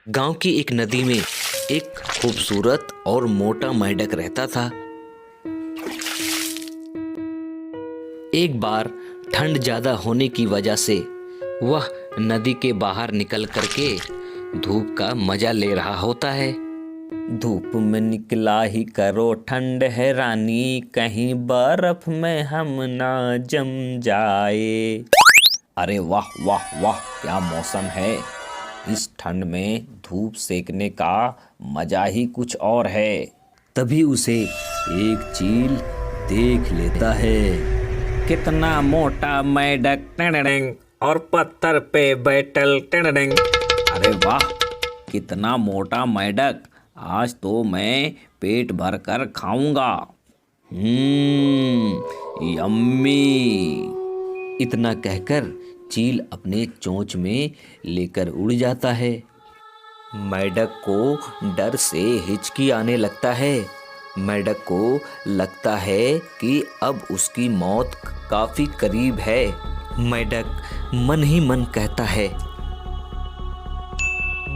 गांव की एक नदी में एक खूबसूरत और मोटा मेंढक रहता था। एक बार ठंड ज्यादा होने की वजह से वह नदी के बाहर निकल करके धूप का मजा ले रहा होता है। धूप में निकला ही करो, ठंड है रानी, कहीं बर्फ में हम ना जम जाए। अरे वाह वाह वाह, क्या मौसम है। इस ठंड में धूप सेकने का मजा ही कुछ और है। तभी उसे एक चील देख लेता है। कितना मोटा मेंढक, टेंडेंग, और पत्थर पे बैठल, टेंडेंग। अरे वाह, कितना मोटा मेंढक, आज तो मैं पेट भर कर खाऊंगा। यम्मी। इतना कहकर चील अपने चोंच में लेकर उड़ जाता है। मेंढक को डर से हिचकी आने लगता है। मेंढक को लगता है कि अब उसकी मौत काफी करीब है। मेंढक मन ही मन कहता है,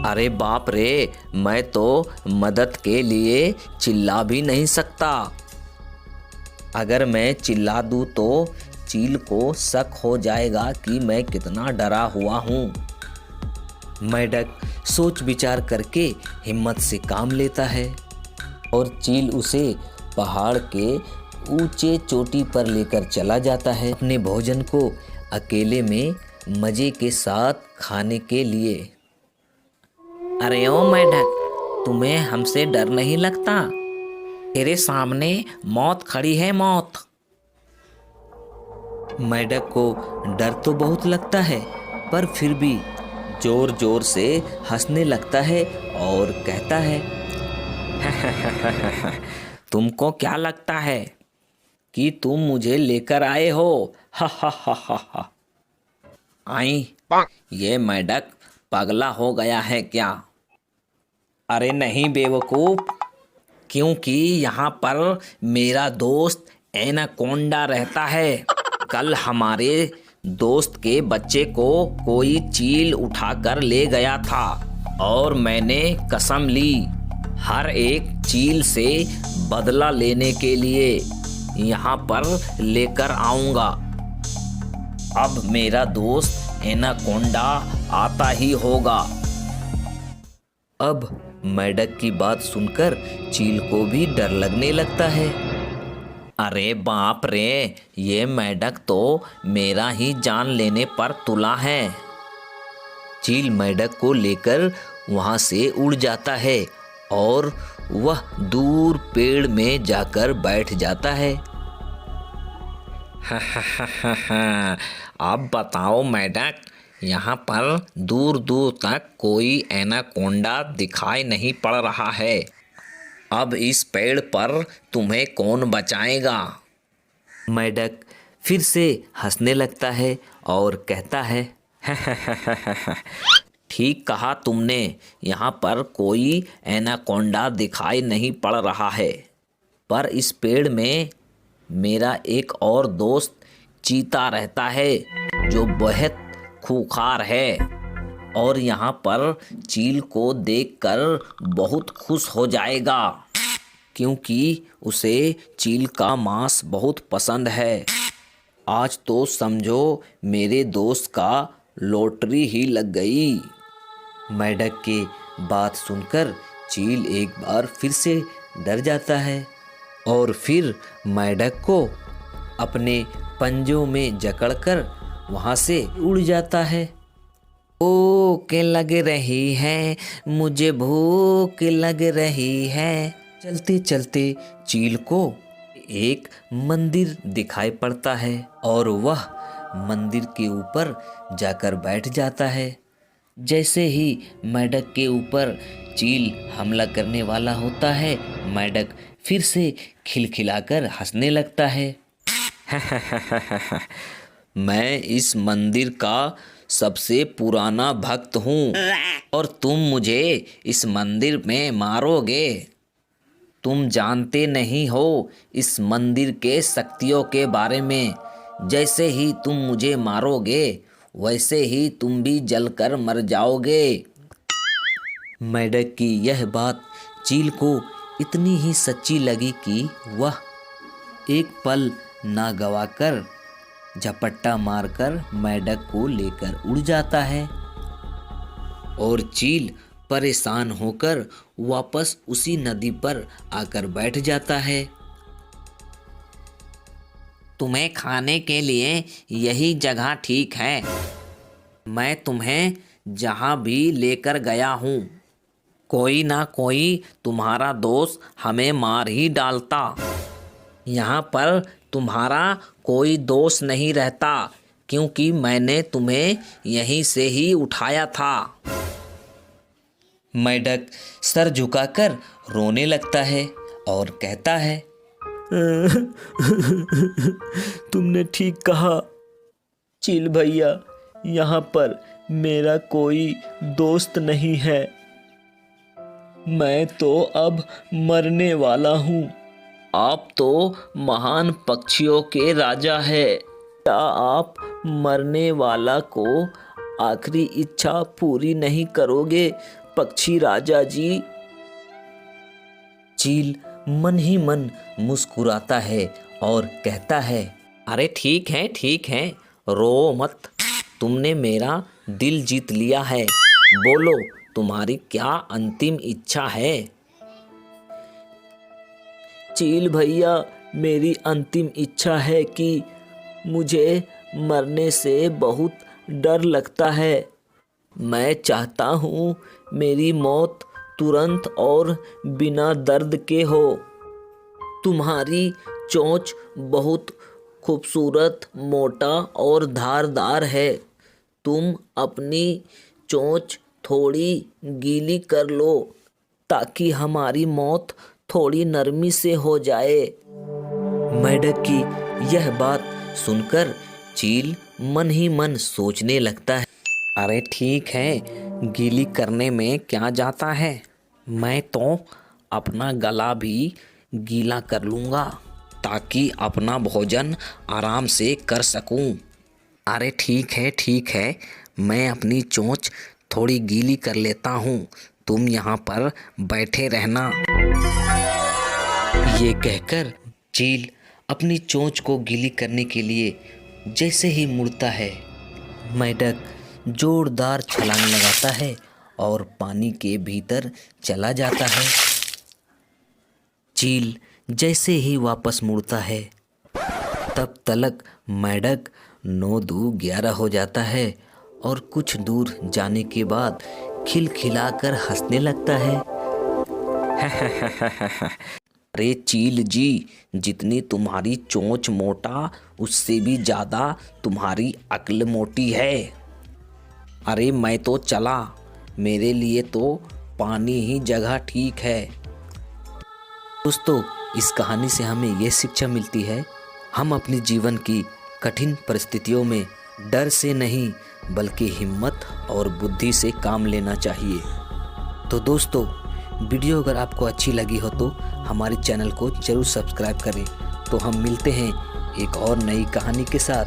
अरे बाप रे, मैं तो मदद के लिए चिल्ला भी नहीं सकता। अगर मैं चिल्ला दूं तो चील को शक हो जाएगा कि मैं कितना डरा हुआ हूँ। मेंढक सोच विचार करके हिम्मत से काम लेता है और चील उसे पहाड़ के ऊंचे चोटी पर लेकर चला जाता है अपने भोजन को अकेले में मजे के साथ खाने के लिए। अरे ओ मेंढक, तुम्हें हमसे डर नहीं लगता? तेरे सामने मौत खड़ी है, मौत। मेंढक को डर तो बहुत लगता है, पर फिर भी जोर जोर से हंसने लगता है और कहता है, तुमको क्या लगता है कि तुम मुझे लेकर आए हो? हा हा हा हा हा। आई, ये मेंढक पगला हो गया है क्या? अरे नहीं बेवकूफ, क्योंकि यहाँ पर मेरा दोस्त एनाकोंडा रहता है। कल हमारे दोस्त के बच्चे को कोई चील उठाकर ले गया था और मैंने कसम ली हर एक चील से बदला लेने के लिए यहाँ पर लेकर आऊँगा। अब मेरा दोस्त एनाकोंडा आता ही होगा। अब मेंढक की बात सुनकर चील को भी डर लगने लगता है। अरे बाप रे, ये मेंढक तो मेरा ही जान लेने पर तुला है। चील मेंढक को लेकर वहां से उड़ जाता है और वह दूर पेड़ में जाकर बैठ जाता है। अब बताओ मेंढक, यहाँ पर दूर दूर तक कोई एनाकोंडा दिखाई नहीं पड़ रहा है। अब इस पेड़ पर तुम्हें कौन बचाएगा? मेंढक फिर से हंसने लगता है और कहता है, ठीक कहा तुमने, यहाँ पर कोई एनाकोंडा दिखाई नहीं पड़ रहा है, पर इस पेड़ में मेरा एक और दोस्त चीता रहता है जो बहुत खूंखार है और यहाँ पर चील को देखकर बहुत खुश हो जाएगा, क्योंकि उसे चील का मांस बहुत पसंद है। आज तो समझो मेरे दोस्त का लॉटरी ही लग गई। मेंढक की बात सुनकर चील एक बार फिर से डर जाता है और फिर मेंढक को अपने पंजों में जकड़कर वहाँ से उड़ जाता है। भूख लग रही है, मुझे भूख लग रही है। चलते चलते चील को एक मंदिर दिखाई पड़ता है और वह मंदिर के ऊपर जाकर बैठ जाता है। जैसे ही मेंढक के ऊपर चील हमला करने वाला होता है, मेंढक फिर से खिलखिलाकर हंसने लगता है। मैं इस मंदिर का सबसे पुराना भक्त हूँ और तुम मुझे इस मंदिर में मारोगे। तुम जानते नहीं हो इस मंदिर के शक्तियों के बारे में। जैसे ही तुम मुझे मारोगे वैसे ही तुम भी जलकर मर जाओगे। मेंढक की यह बात चील को इतनी ही सच्ची लगी कि वह एक पल ना गवाकर झपट्टा मारकर मेंढक को लेकर उड़ जाता है और चील परेशान होकर वापस उसी नदी पर आकर बैठ जाता है। तुम्हें खाने के लिए यही जगह ठीक है। मैं तुम्हें जहाँ भी लेकर गया हूँ, कोई ना कोई तुम्हारा दोस्त हमें मार ही डालता। यहाँ पर तुम्हारा कोई दोस्त नहीं रहता, क्योंकि मैंने तुम्हें यहीं से ही उठाया था। मेंढक सर झुकाकर रोने लगता है और कहता है, तुमने ठीक कहा चील भैया, यहाँ पर मेरा कोई दोस्त नहीं है। मैं तो अब मरने वाला हूँ। आप तो महान पक्षियों के राजा है। क्या आप मरने वाला को आखिरी इच्छा पूरी नहीं करोगे पक्षी राजा जी? चील मन ही मन मुस्कुराता है और कहता है, अरे ठीक है, रो मत। तुमने मेरा दिल जीत लिया है। बोलो, तुम्हारी क्या अंतिम इच्छा है? चील भैया, मेरी अंतिम इच्छा है कि मुझे मरने से बहुत डर लगता है। मैं चाहता हूँ मेरी मौत तुरंत और बिना दर्द के हो। तुम्हारी चोंच बहुत खूबसूरत, मोटा और धारदार है। तुम अपनी चोंच थोड़ी गीली कर लो ताकि हमारी मौत थोड़ी नरमी से हो जाए। मेंढक की यह बात सुनकर चील मन ही मन सोचने लगता है, अरे ठीक है, गीली करने में क्या जाता है। मैं तो अपना गला भी गीला कर लूँगा ताकि अपना भोजन आराम से कर सकूं। अरे ठीक है, मैं अपनी चोंच थोड़ी गीली कर लेता हूँ। तुम यहाँ पर बैठे रहना। ये कहकर चील अपनी चोंच को गीली करने के लिए जैसे ही मुड़ता है, मेंढक जोरदार छलांग लगाता है और पानी के भीतर चला जाता है। चील जैसे ही वापस मुड़ता है, तब तलक मेंढक 9 दूँ 11 हो जाता है और कुछ दूर जाने के बाद खिलखिलाकर हंसने लगता है। अरे चील जी, जितनी तुम्हारी चोंच मोटा, उससे भी ज़्यादा तुम्हारी अक्ल मोटी है। अरे मैं तो चला, मेरे लिए तो पानी ही जगह ठीक है। दोस्तों, इस कहानी से हमें ये शिक्षा मिलती है, हम अपने जीवन की कठिन परिस्थितियों में डर से नहीं बल्कि हिम्मत और बुद्धि से काम लेना चाहिए। तो दोस्तों, वीडियो अगर आपको अच्छी लगी हो तो हमारे चैनल को जरूर सब्सक्राइब करें। तो हम मिलते हैं एक और नई कहानी के साथ।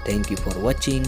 Thank you for watching.